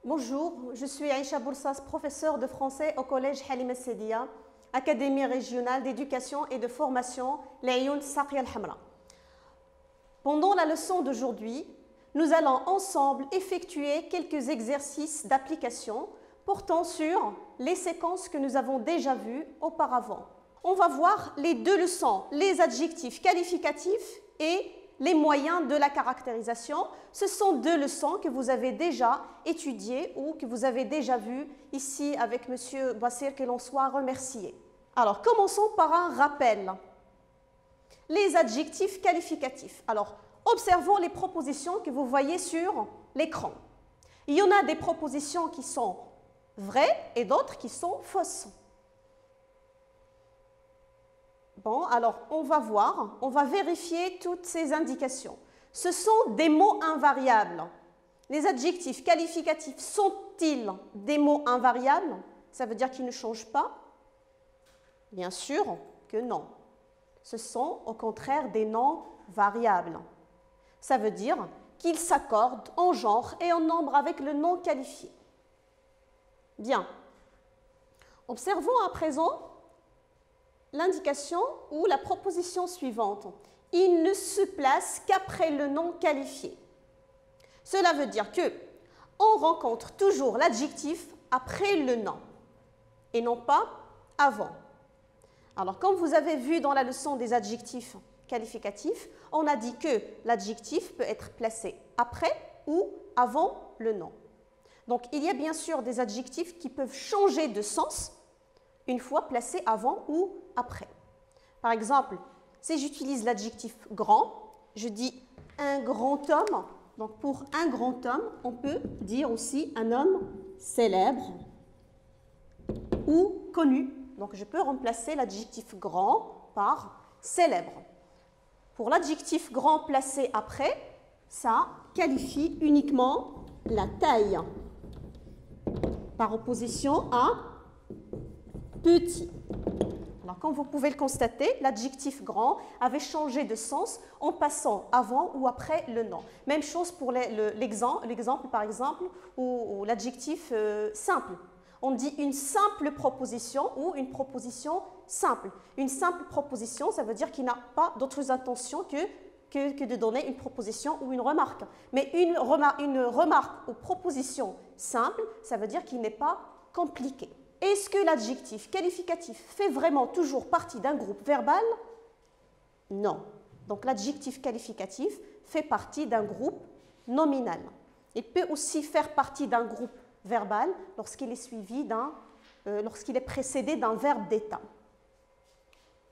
Bonjour, je suis Aïcha Boursas, professeure de français au collège Halim El-Sedia, Académie régionale d'éducation et de formation Layoun Saqia Al-Hamra. Pendant la leçon d'aujourd'hui, nous allons ensemble effectuer quelques exercices d'application portant sur les séquences que nous avons déjà vues auparavant. On va voir les deux leçons, les adjectifs qualificatifs et les moyens de la caractérisation. Ce sont deux leçons que vous avez déjà étudiées ou que vous avez déjà vues ici avec M. Bassir, que l'on soit remercié. Alors, commençons par un rappel. Les adjectifs qualificatifs. Alors, observons les propositions que vous voyez sur l'écran. Il y en a des propositions qui sont vraies et d'autres qui sont fausses. Bon, alors on va voir, on va vérifier toutes ces indications. Ce sont des mots invariables. Les adjectifs qualificatifs sont-ils des mots invariables? Ça veut dire qu'ils ne changent pas? Bien sûr que non. Ce sont au contraire des noms variables. Ça veut dire qu'ils s'accordent en genre et en nombre avec le nom qualifié. Bien. Observons à présent l'indication ou la proposition suivante. Il ne se place qu'après le nom qualifié. Cela veut dire que on rencontre toujours l'adjectif après le nom et non pas avant. Alors, comme vous avez vu dans la leçon des adjectifs qualificatifs, on a dit que l'adjectif peut être placé après ou avant le nom. Donc, il y a bien sûr des adjectifs qui peuvent changer de sens une fois placés avant ou après. Par exemple, si j'utilise l'adjectif grand, je dis un grand homme. Donc, pour un grand homme, on peut dire aussi un homme célèbre ou connu. Donc, je peux remplacer l'adjectif grand par célèbre. Pour l'adjectif grand placé après, ça qualifie uniquement la taille par opposition à petit. Alors, comme vous pouvez le constater, l'adjectif grand avait changé de sens en passant avant ou après le nom. Même chose pour l'exemple, par exemple, ou l'adjectif simple. On dit une simple proposition ou une proposition simple. Une simple proposition, ça veut dire qu'il n'a pas d'autres intentions que de donner une proposition ou une remarque. Mais une remarque ou proposition simple, ça veut dire qu'il n'est pas compliqué. Est-ce que l'adjectif qualificatif fait vraiment toujours partie d'un groupe verbal? Non. Donc l'adjectif qualificatif fait partie d'un groupe nominal. Il peut aussi faire partie d'un groupe verbal lorsqu'il est précédé d'un verbe d'état.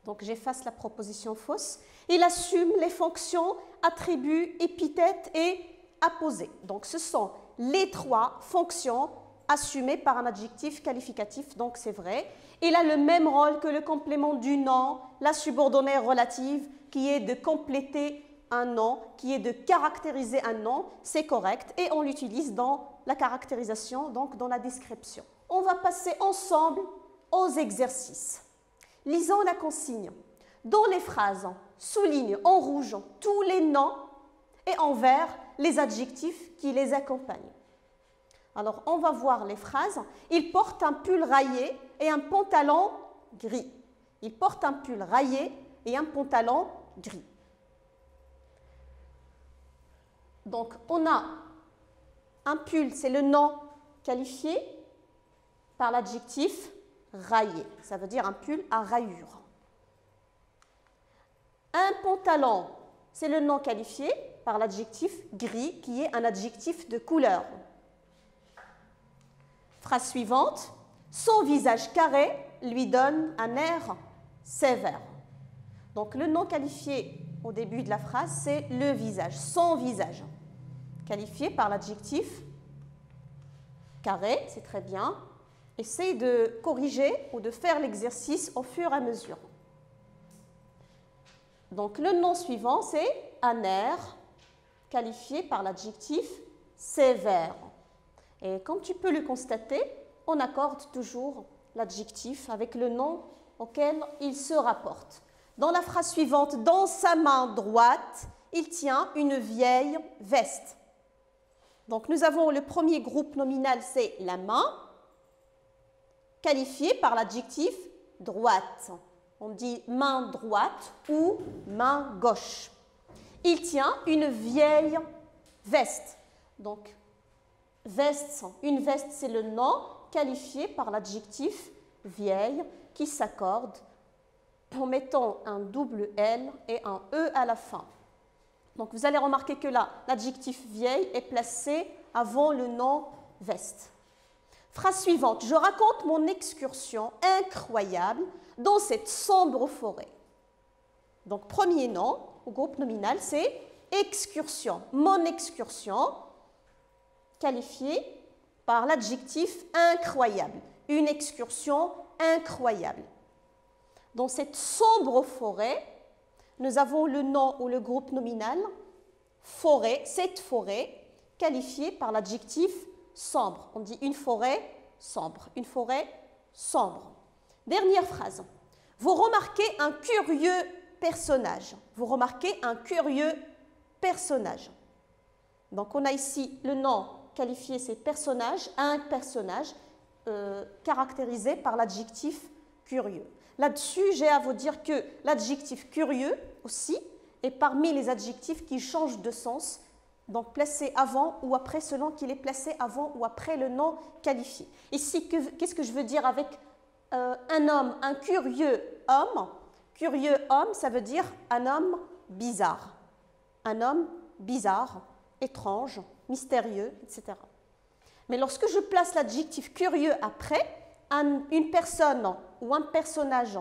Donc j'efface la proposition fausse. Il assume les fonctions, attributs, épithètes et apposés. Donc ce sont les trois fonctions assumé par un adjectif qualificatif, donc c'est vrai. Il a le même rôle que le complément du nom, la subordonnée relative, qui est de compléter un nom, qui est de caractériser un nom, c'est correct, et on l'utilise dans la caractérisation, donc dans la description. On va passer ensemble aux exercices. Lisons la consigne. Dans les phrases, souligne en rouge tous les noms et en vert les adjectifs qui les accompagnent. Alors, on va voir les phrases. Il porte un pull rayé et un pantalon gris. Il porte un pull rayé et un pantalon gris. Donc, on a un pull, c'est le nom qualifié par l'adjectif rayé. Ça veut dire un pull à rayures. Un pantalon, c'est le nom qualifié par l'adjectif gris, qui est un adjectif de couleur. Phrase suivante, son visage carré lui donne un air sévère. Donc le nom qualifié au début de la phrase, c'est le visage, son visage. Qualifié par l'adjectif carré, c'est très bien. Essayez de corriger ou de faire l'exercice au fur et à mesure. Donc le nom suivant, c'est un air, qualifié par l'adjectif sévère. Et comme tu peux le constater, on accorde toujours l'adjectif avec le nom auquel il se rapporte. Dans la phrase suivante, dans sa main droite, il tient une vieille veste. Donc nous avons le premier groupe nominal, c'est la main, qualifié par l'adjectif droite. On dit main droite ou main gauche. Il tient une vieille veste. Donc, veste, une veste, c'est le nom qualifié par l'adjectif vieille qui s'accorde en mettant un double L et un E à la fin. Donc, vous allez remarquer que là, l'adjectif vieille est placé avant le nom veste. Phrase suivante. Je raconte mon excursion incroyable dans cette sombre forêt. Donc, premier nom au groupe nominal, c'est excursion. Mon excursion, qualifiée par l'adjectif incroyable. Une excursion incroyable. Dans cette sombre forêt, nous avons le nom ou le groupe nominal, forêt, cette forêt, qualifiée par l'adjectif sombre. On dit une forêt sombre. Une forêt sombre. Dernière phrase. Vous remarquez un curieux personnage. Vous remarquez un curieux personnage. Donc, on a ici le nom qualifié, c'est personnage, un personnage caractérisé par l'adjectif curieux. Là-dessus, j'ai à vous dire que l'adjectif curieux aussi est parmi les adjectifs qui changent de sens, donc placé avant ou après selon qu'il est placé avant ou après le nom qualifié. Ici, qu'est-ce que je veux dire avec un homme, un curieux homme? Curieux homme, ça veut dire un homme bizarre. Un homme bizarre, étrange, mystérieux, etc. Mais lorsque je place l'adjectif curieux après, une personne ou un personnage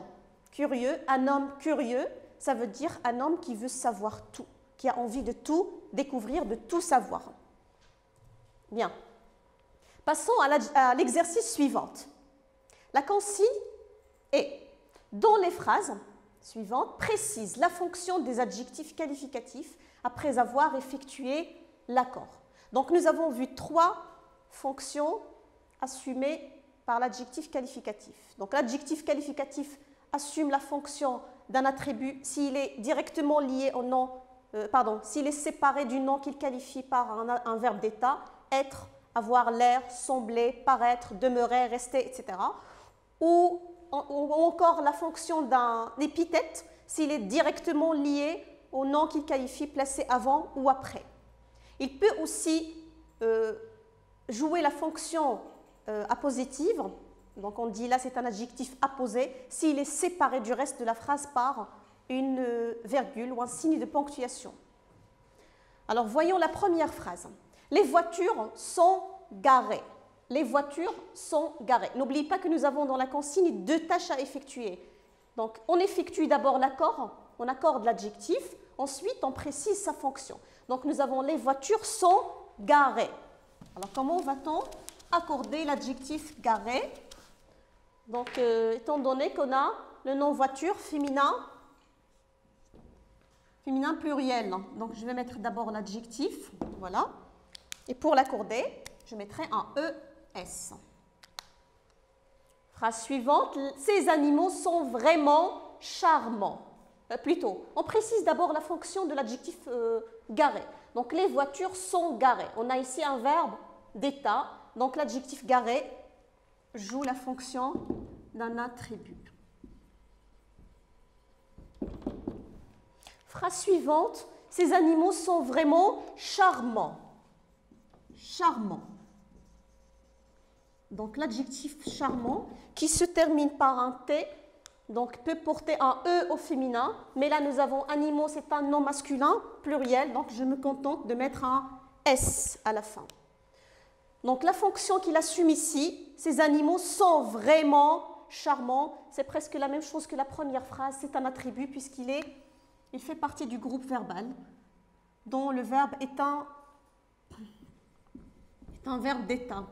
curieux, un homme curieux, ça veut dire un homme qui veut savoir tout, qui a envie de tout découvrir, de tout savoir. Bien. Passons à l'exercice suivant. La consigne est, dans les phrases suivantes, précise la fonction des adjectifs qualificatifs après avoir effectué l'accord. Donc, nous avons vu 3 fonctions assumées par l'adjectif qualificatif. Donc, l'adjectif qualificatif assume la fonction d'un attribut s'il est directement lié au nom, s'il est séparé du nom qu'il qualifie par un verbe d'état, être, avoir l'air, sembler, paraître, demeurer, rester, etc. Ou encore la fonction d'un épithète s'il est directement lié au nom qu'il qualifie placé avant ou après. Il peut aussi jouer la fonction appositive, donc on dit là c'est un adjectif apposé, s'il est séparé du reste de la phrase par une virgule ou un signe de ponctuation. Alors voyons la première phrase. Les voitures sont garées. Les voitures sont garées. N'oubliez pas que nous avons dans la consigne 2 tâches à effectuer. Donc on effectue d'abord l'accord, on accorde l'adjectif, ensuite on précise sa fonction. Donc nous avons les voitures sont garées. Alors comment va-t-on accorder l'adjectif garé? Donc étant donné qu'on a le nom voiture féminin pluriel. Donc je vais mettre d'abord l'adjectif, voilà. Et pour l'accorder, je mettrai un ES. Phrase suivante, ces animaux sont vraiment charmants. Plutôt, on précise d'abord la fonction de l'adjectif garé. Donc les voitures sont garées. On a ici un verbe d'état. Donc l'adjectif garé joue la fonction d'un attribut. Phrase suivante, ces animaux sont vraiment charmants. Charmant. Donc l'adjectif charmant qui se termine par un T, donc peut porter un E au féminin, mais là nous avons animaux, c'est un nom masculin, pluriel, donc je me contente de mettre un S à la fin. Donc la fonction qu'il assume ici, ces animaux sont vraiment charmants, c'est presque la même chose que la première phrase, c'est un attribut puisqu'il fait partie du groupe verbal, dont le verbe est un verbe d'état.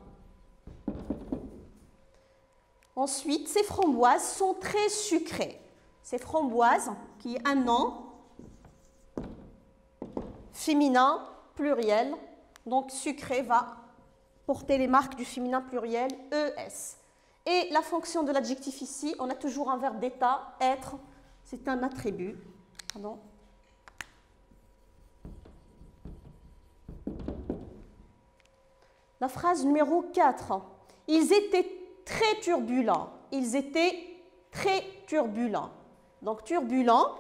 Ensuite, ces framboises sont très sucrées. Ces framboises, qui est un nom féminin pluriel, donc sucré va porter les marques du féminin pluriel ES. Et la fonction de l'adjectif ici, on a toujours un verbe d'état, être, c'est un attribut. Pardon. La phrase numéro 4. Ils étaient très turbulents. Ils étaient très turbulents. Donc, turbulent.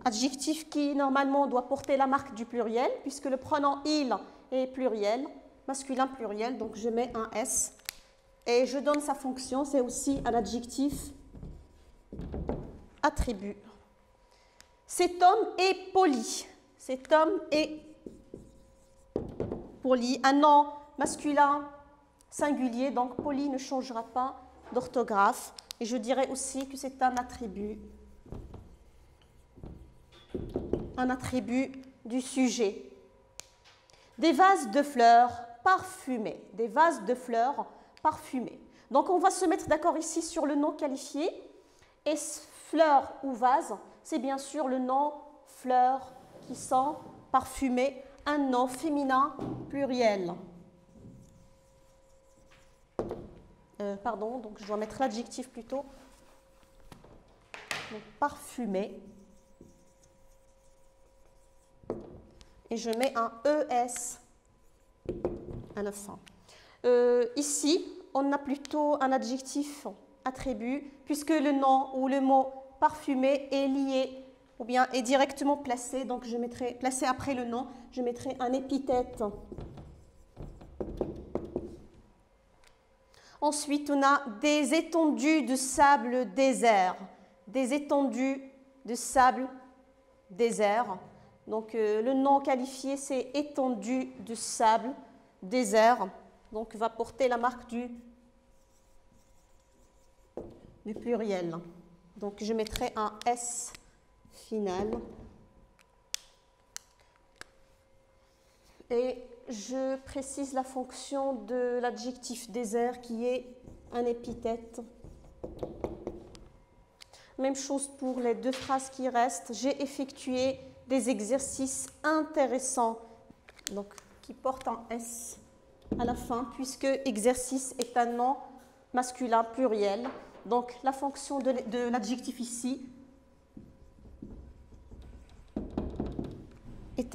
Adjectif qui, normalement, doit porter la marque du pluriel, puisque le pronom « il » est pluriel, masculin pluriel. Donc, je mets un « s ». Et je donne sa fonction. C'est aussi un adjectif attribut. Cet homme est poli. Cet homme est poli. Un nom masculin singulier, donc poli ne changera pas d'orthographe. Et je dirais aussi que c'est un attribut du sujet. Des vases de fleurs parfumés. Des vases de fleurs parfumés. Donc on va se mettre d'accord ici sur le nom qualifié. Et fleurs ou vase, c'est bien sûr le nom fleurs qui sont parfumées, un nom féminin pluriel. Pardon, donc je dois mettre l'adjectif plutôt. Donc, parfumé. Et je mets un ES à la fin. Ici, on a plutôt un adjectif attribut, puisque le nom ou le mot parfumé est lié ou bien est directement placé. Donc, je mettrai, placé après le nom, je mettrai un épithète. Ensuite, on a des étendues de sable désert. Des étendues de sable désert. Donc, le nom qualifié, c'est étendue de sable désert. Donc, va porter la marque du pluriel. Donc, je mettrai un S final. Et je précise la fonction de l'adjectif désert qui est un épithète. Même chose pour les deux phrases qui restent. J'ai effectué des exercices intéressants, donc qui portent un S à la fin, puisque exercice est un nom masculin pluriel. Donc la fonction de l'adjectif ici c'est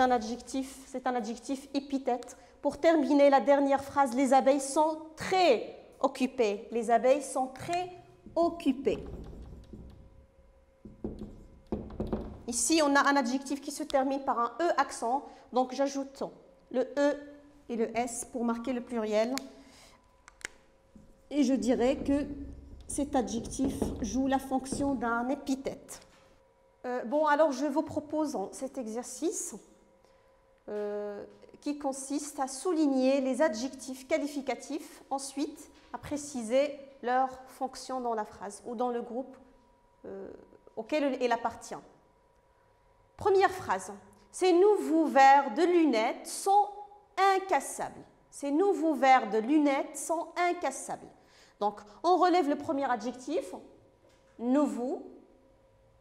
un adjectif épithète. Pour terminer la dernière phrase, les abeilles sont très occupées. Les abeilles sont très occupées. Ici, on a un adjectif qui se termine par un E accent. Donc, j'ajoute le E et le S pour marquer le pluriel. Et je dirais que cet adjectif joue la fonction d'un épithète. Bon, alors je vous propose cet exercice qui consiste à souligner les adjectifs qualificatifs, ensuite à préciser leur fonction dans la phrase ou dans le groupe auquel elle appartient. Première phrase. Ces nouveaux verres de lunettes sont incassables. Ces nouveaux verres de lunettes sont incassables. Donc, on relève le premier adjectif, nouveau,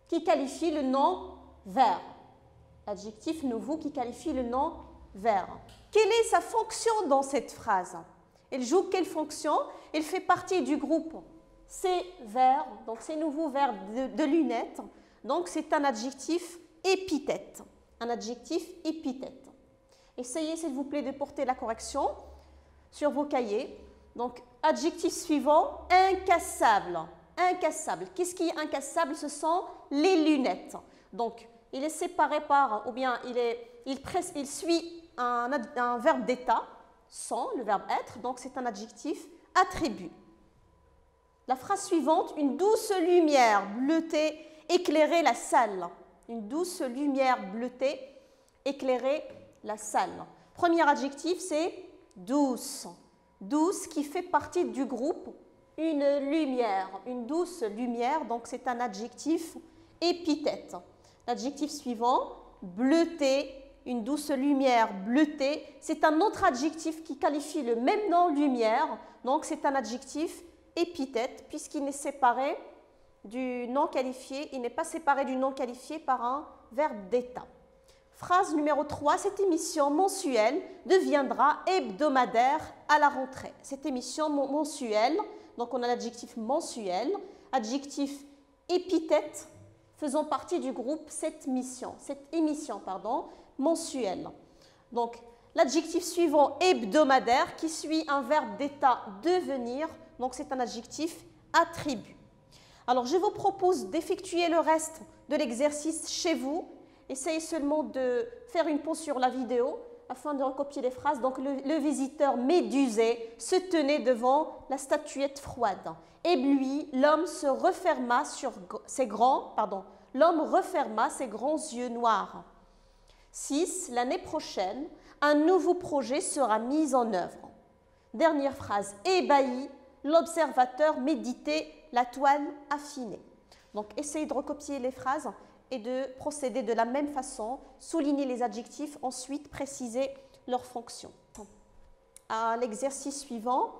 qui qualifie le nom verre. Adjectif nouveau qui qualifie le nom verre. Quelle est sa fonction dans cette phrase? Elle joue quelle fonction? Elle fait partie du groupe ces verres, donc ces nouveaux verres de lunettes. Donc, c'est un adjectif épithète. Un adjectif épithète. Essayez, s'il vous plaît, de porter la correction sur vos cahiers. Donc, adjectif suivant, incassable. Incassable. Qu'est-ce qui est incassable? Ce sont les lunettes. Donc, il est séparé par, ou bien il suit un verbe d'état, sont, le verbe être, donc c'est un adjectif attribut. La phrase suivante, une douce lumière bleutée éclairait la salle. Une douce lumière bleutée éclairait la salle. Premier adjectif, c'est douce. Douce qui fait partie du groupe une lumière, une douce lumière, donc c'est un adjectif épithète. L'adjectif suivant, bleuté, une douce lumière bleutée, c'est un autre adjectif qui qualifie le même nom lumière, donc c'est un adjectif épithète puisqu'il est séparé du nom qualifié, il n'est pas séparé du nom qualifié par un verbe d'état. Phrase numéro 3, cette émission mensuelle deviendra hebdomadaire à la rentrée. Cette émission mensuelle, donc on a l'adjectif mensuel, adjectif épithète faisant partie du groupe cette émission, mensuel. Donc, l'adjectif suivant, hebdomadaire, qui suit un verbe d'état devenir. Donc, c'est un adjectif attribut. Alors, je vous propose d'effectuer le reste de l'exercice chez vous. Essayez seulement de faire une pause sur la vidéo afin de recopier les phrases. Donc, le visiteur médusé se tenait devant la statuette froide. Ébloui, l'homme referma ses grands yeux noirs. 6. L'année prochaine, un nouveau projet sera mis en œuvre. Dernière phrase. Ébahi, l'observateur méditait la toile affinée. Donc, essayez de recopier les phrases et de procéder de la même façon, souligner les adjectifs, ensuite préciser leur fonction. À l'exercice suivant,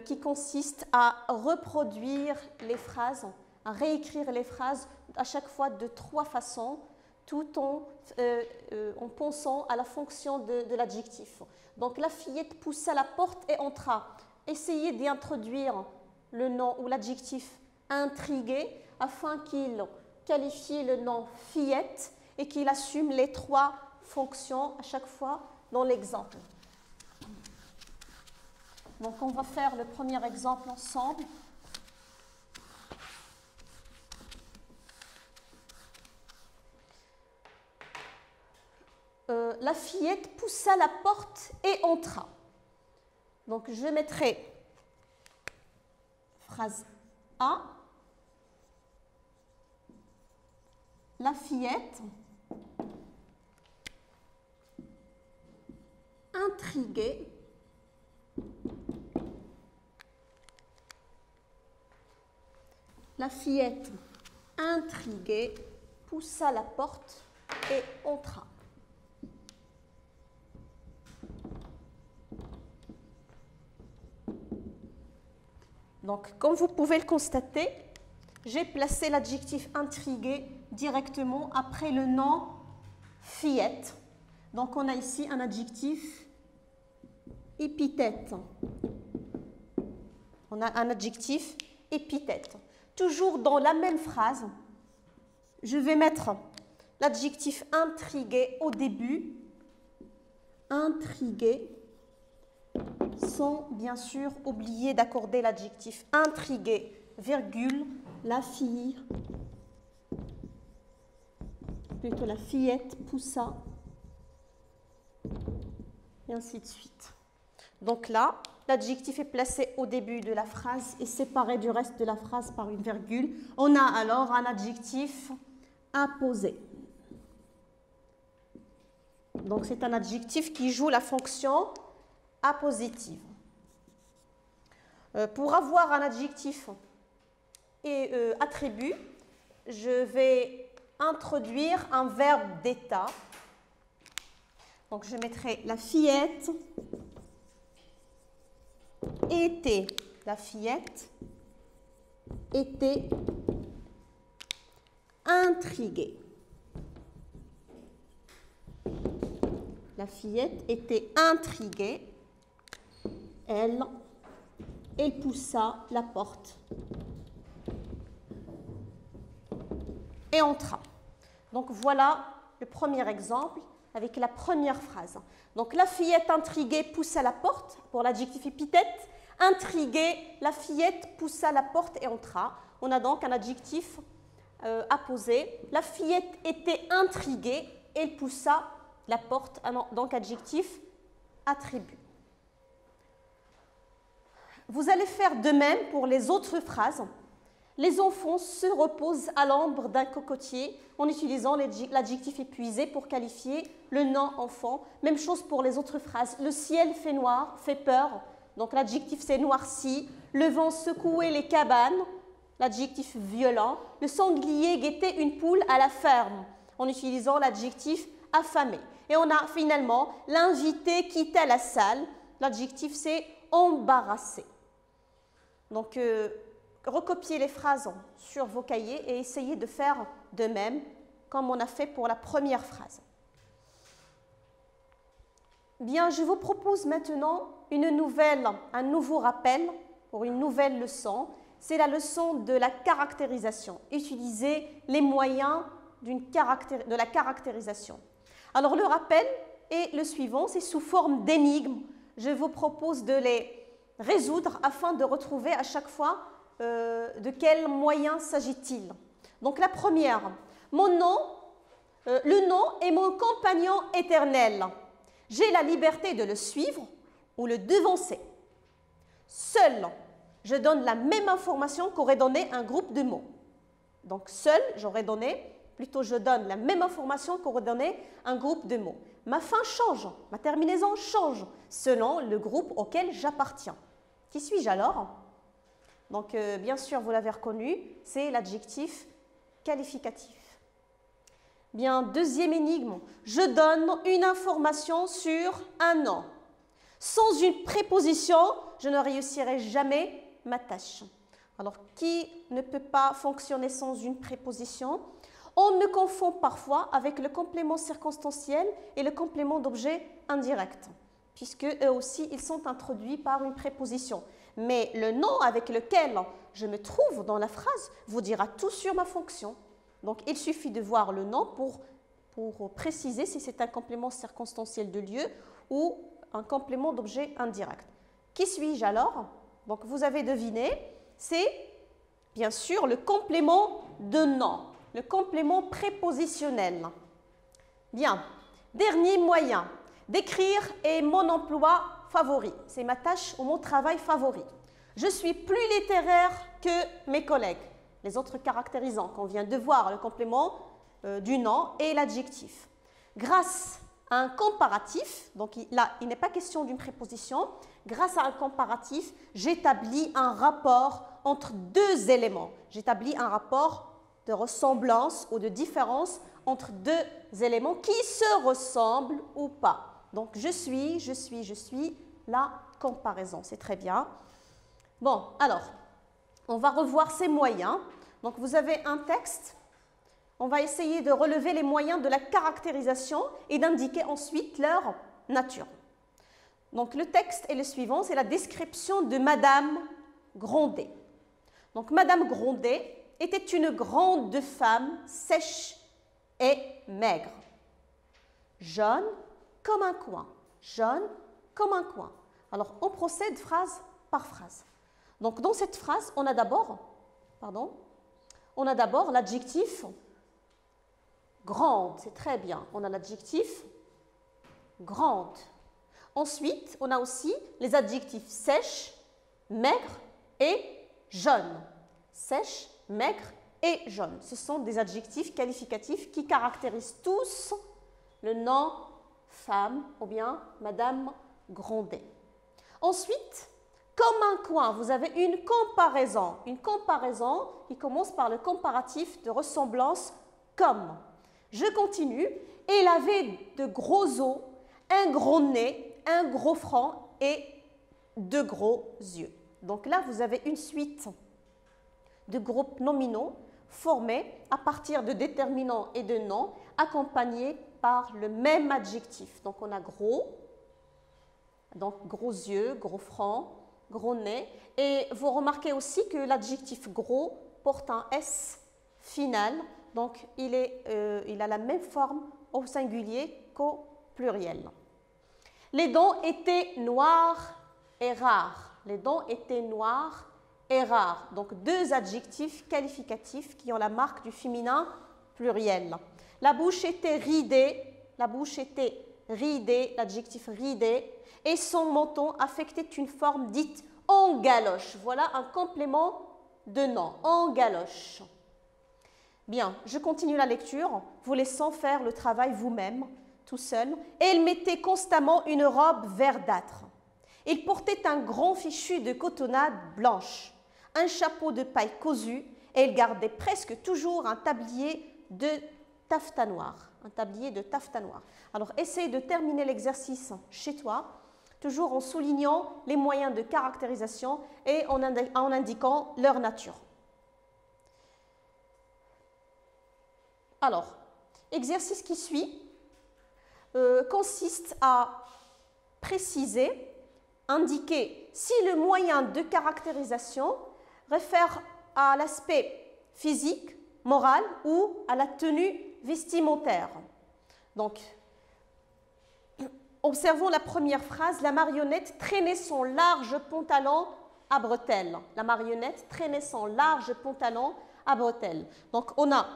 qui consiste à reproduire les phrases, à réécrire les phrases à chaque fois de 3 façons, tout en pensant à la fonction de l'adjectif. Donc, la fillette poussa la porte et entra. Essayez d'y introduire le nom ou l'adjectif intrigué afin qu'il qualifie le nom fillette et qu'il assume les 3 fonctions à chaque fois dans l'exemple. Donc, on va faire le premier exemple ensemble. La fillette poussa la porte et entra. Donc, je mettrai phrase A. La fillette, intriguée, poussa la porte et entra. Donc, comme vous pouvez le constater, j'ai placé l'adjectif intrigué directement après le nom fillette. Donc, on a ici un adjectif épithète. On a un adjectif épithète. Toujours dans la même phrase, je vais mettre l'adjectif intrigué au début. Intrigué, sans bien sûr oublier d'accorder l'adjectif intrigué, virgule, la fillette poussa, et ainsi de suite. Donc là, l'adjectif est placé au début de la phrase et séparé du reste de la phrase par une virgule. On a alors un adjectif apposé. Donc c'est un adjectif qui joue la fonction appositive. Pour avoir un adjectif et attribut, je vais introduire un verbe d'état. Donc je mettrai la fillette était. La fillette était intriguée. La fillette était intriguée. Elle poussa la porte et entra. Donc voilà le premier exemple avec la première phrase. Donc la fillette intriguée poussa la porte pour l'adjectif épithète. Intriguée, la fillette poussa la porte et entra. On a donc un adjectif apposé. La fillette était intriguée, elle poussa la porte, donc adjectif attribut. Vous allez faire de même pour les autres phrases. Les enfants se reposent à l'ombre d'un cocotier en utilisant l'adjectif épuisé pour qualifier le nom enfant. Même chose pour les autres phrases. Le ciel fait noir, fait peur. Donc l'adjectif c'est noirci. Le vent secouait les cabanes. L'adjectif violent. Le sanglier guettait une poule à la ferme en utilisant l'adjectif affamé. Et on a finalement l'invité quittait la salle. L'adjectif c'est embarrassé. Donc, recopiez les phrases sur vos cahiers et essayez de faire de même comme on a fait pour la première phrase. Bien, je vous propose maintenant un nouveau rappel pour une nouvelle leçon. C'est la leçon de la caractérisation. Utilisez les moyens de la caractérisation. Alors, le rappel est le suivant, c'est sous forme d'énigmes. Je vous propose de les résoudre afin de retrouver à chaque fois de quel moyen s'agit-il. Donc, la première, mon nom, le nom est mon compagnon éternel. J'ai la liberté de le suivre ou le devancer. Seul, je donne la même information qu'aurait donné un groupe de mots. Donc, seul, j'aurais donné, plutôt je donne la même information qu'aurait donné un groupe de mots. Ma fin change, ma terminaison change selon le groupe auquel j'appartiens. Qui suis-je alors? Donc, bien sûr, vous l'avez reconnu, c'est l'adjectif qualificatif. Bien, deuxième énigme, je donne une information sur un nom. Sans une préposition, je ne réussirai jamais ma tâche. Alors, qui ne peut pas fonctionner sans une préposition? On me confond parfois avec le complément circonstanciel et le complément d'objet indirect, puisque eux aussi, ils sont introduits par une préposition. Mais le nom avec lequel je me trouve dans la phrase vous dira tout sur ma fonction. Donc, il suffit de voir le nom pour préciser si c'est un complément circonstanciel de lieu ou un complément d'objet indirect. Qui suis-je alors? Donc, vous avez deviné, c'est bien sûr le complément de nom, le complément prépositionnel. Bien, dernier moyen, d'écrire est mon emploi favori, c'est ma tâche ou mon travail favori. Je suis plus littéraire que mes collègues. Les autres caractérisants qu'on vient de voir, le complément du nom et l'adjectif. Grâce à un comparatif, donc là, il n'est pas question d'une préposition, grâce à un comparatif, j'établis un rapport entre deux éléments. J'établis un rapport de ressemblance ou de différence entre deux éléments qui se ressemblent ou pas. Donc, je suis, la comparaison, c'est très bien. Bon, alors, on va revoir ces moyens. Donc, vous avez un texte. On va essayer de relever les moyens de la caractérisation et d'indiquer ensuite leur nature. Donc, le texte est le suivant, c'est la description de Madame Grandet. Donc, Madame Grandet était une grande femme sèche et maigre. Jaune comme un coin. Jaune comme un coin. Alors, on procède phrase par phrase. Donc, dans cette phrase, on a d'abord l'adjectif grande, c'est très bien. On a l'adjectif grande. Ensuite, on a aussi les adjectifs sèche, maigre et jaune. Sèche, maigre et jaune. Ce sont des adjectifs qualificatifs qui caractérisent tous le nom femme ou bien Madame Grandet. Ensuite, comme un coin, vous avez une comparaison. Une comparaison qui commence par le comparatif de ressemblance comme. Je continue. Elle avait de gros os, un gros nez, un gros front et de gros yeux. Donc là, vous avez une suite de groupes nominaux formés à partir de déterminants et de noms accompagnés par le même adjectif. Donc on a gros, donc gros yeux, gros front, gros nez. Et vous remarquez aussi que l'adjectif gros porte un S final. Donc, il a la même forme au singulier qu'au pluriel. Les dents étaient noires et rares. Les dents étaient noires et rares. Donc, deux adjectifs qualificatifs qui ont la marque du féminin pluriel. La bouche était ridée. La bouche était ridée, l'adjectif ridé. Et son menton affectait une forme dite en galoche. Voilà un complément de nom, en galoche. Bien, je continue la lecture, vous laissant faire le travail vous-même, tout seul. Elle mettait constamment une robe verdâtre. Il portait un grand fichu de cotonnade blanche, un chapeau de paille cousue, et il gardait presque toujours un tablier de taffetas noir. Un tablier de taffetas noir. Alors, essaye de terminer l'exercice chez toi, toujours en soulignant les moyens de caractérisation et en indiquant leur nature. Alors, exercice qui suit consiste à préciser, indiquer si le moyen de caractérisation réfère à l'aspect physique, moral ou à la tenue vestimentaire. Donc, observons la première phrase. La marionnette traînait son large pantalon à bretelles. La marionnette traînait son large pantalon à bretelles. Donc, on a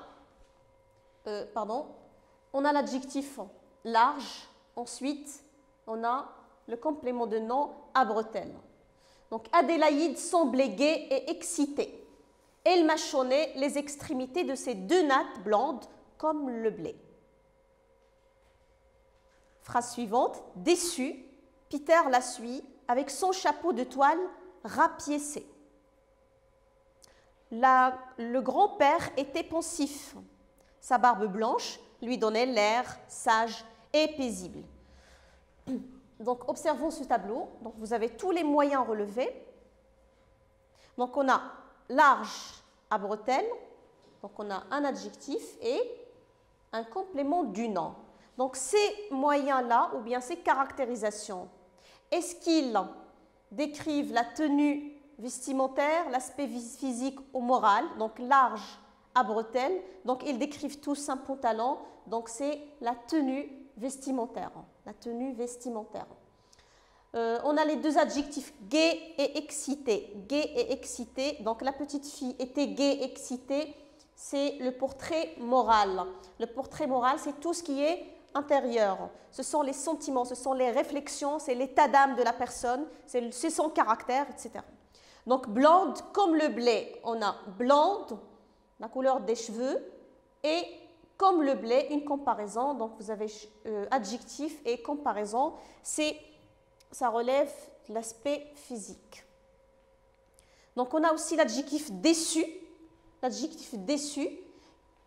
l'adjectif large. Ensuite, on a le complément de nom à bretelles. Donc, Adélaïde semblait gaie et excitée. Elle mâchonnait les extrémités de ses 2 nattes blondes comme le blé. Phrase suivante. Déçu, Peter la suit avec son chapeau de toile rapiécé. Le grand-père était pensif. Sa barbe blanche lui donnait l'air sage et paisible. Donc, observons ce tableau. Donc, vous avez tous les moyens relevés. Donc, on a large à bretelles. Donc, on a un adjectif et un complément du nom. Donc, ces moyens-là, ou bien ces caractérisations, est-ce qu'ils décrivent la tenue vestimentaire, l'aspect physique ou moral, donc large à bretelles, donc ils décrivent tous un pantalon, donc c'est la tenue vestimentaire. La tenue vestimentaire. On a les 2 adjectifs gai et excité. Gai et excité, donc la petite fille était gaie et excitée, c'est le portrait moral. Le portrait moral, c'est tout ce qui est intérieur. Ce sont les sentiments, ce sont les réflexions, c'est l'état d'âme de la personne, c'est son caractère, etc. Donc, blonde comme le blé, on a blonde, la couleur des cheveux, et comme le blé, une comparaison. Donc, vous avez adjectif et comparaison, ça relève de l'aspect physique. Donc, on a aussi l'adjectif déçu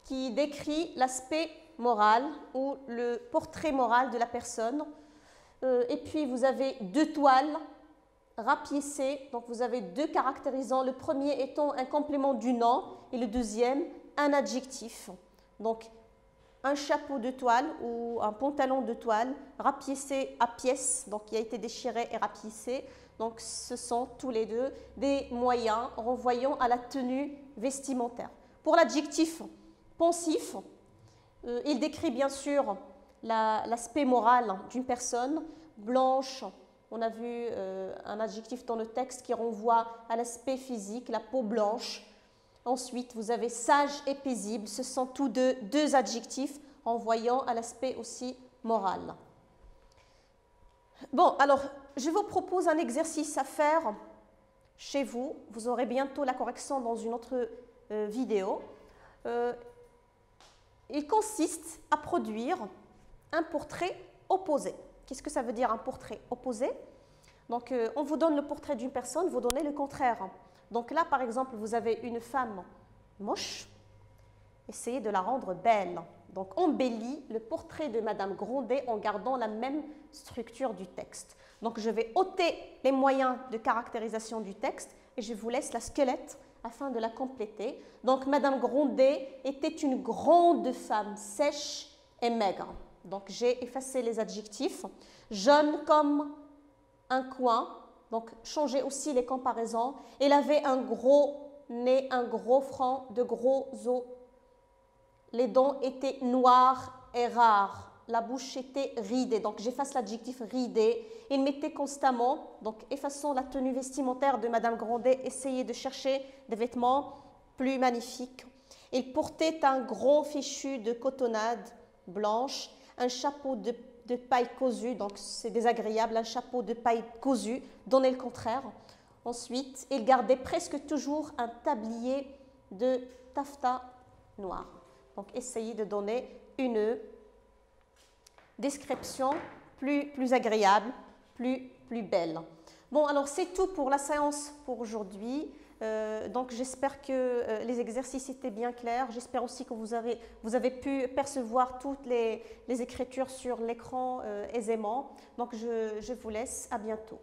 qui décrit l'aspect moral ou le portrait moral de la personne. Et puis, vous avez 2 toiles rapiécées. Donc, vous avez 2 caractérisants. Le premier étant un complément du nom et le deuxième, un adjectif. Donc, un chapeau de toile ou un pantalon de toile rapiécé à pièces, donc qui a été déchiré et rapiécé. Donc, ce sont tous les 2 des moyens renvoyant à la tenue vestimentaire. Pour l'adjectif pensif, il décrit bien sûr l'aspect moral d'une personne. Blanche, on a vu un adjectif dans le texte qui renvoie à l'aspect physique, la peau blanche. Ensuite, vous avez sage et paisible. Ce sont tous 2 adjectifs renvoyant à l'aspect aussi moral. Bon, alors, je vous propose un exercice à faire chez vous. Vous aurez bientôt la correction dans une autre vidéo. Il consiste à produire un portrait opposé. Qu'est-ce que ça veut dire un portrait opposé? Donc, on vous donne le portrait d'une personne, vous donnez le contraire. Donc là, par exemple, vous avez une femme moche, essayez de la rendre belle. Donc, embellit le portrait de Madame Grandet en gardant la même structure du texte. Donc, je vais ôter les moyens de caractérisation du texte et je vous laisse la squelette afin de la compléter. Donc, Madame Grandet était une grande femme sèche et maigre. Donc, j'ai effacé les adjectifs. Jeune comme un coin. Donc, changez aussi les comparaisons. Elle avait un gros nez, un gros front, de gros os. Les dents étaient noires et rares. La bouche était ridée. Donc, j'efface l'adjectif ridée. Il mettait constamment, donc effaçons la tenue vestimentaire de Madame Grandet. Essayez de chercher des vêtements plus magnifiques. Il portait un grand fichu de cotonnade blanche, un chapeau de paille cousue, donc c'est désagréable, un chapeau de paille cousue, donnez le contraire. Ensuite, il gardait presque toujours un tablier de taffetas noir. Donc, essayez de donner une description plus agréable, plus belle. Bon, alors c'est tout pour la séance pour aujourd'hui. Donc, j'espère que les exercices étaient bien clairs. J'espère aussi que vous avez pu percevoir toutes les écritures sur l'écran aisément. Donc, je vous laisse. À bientôt.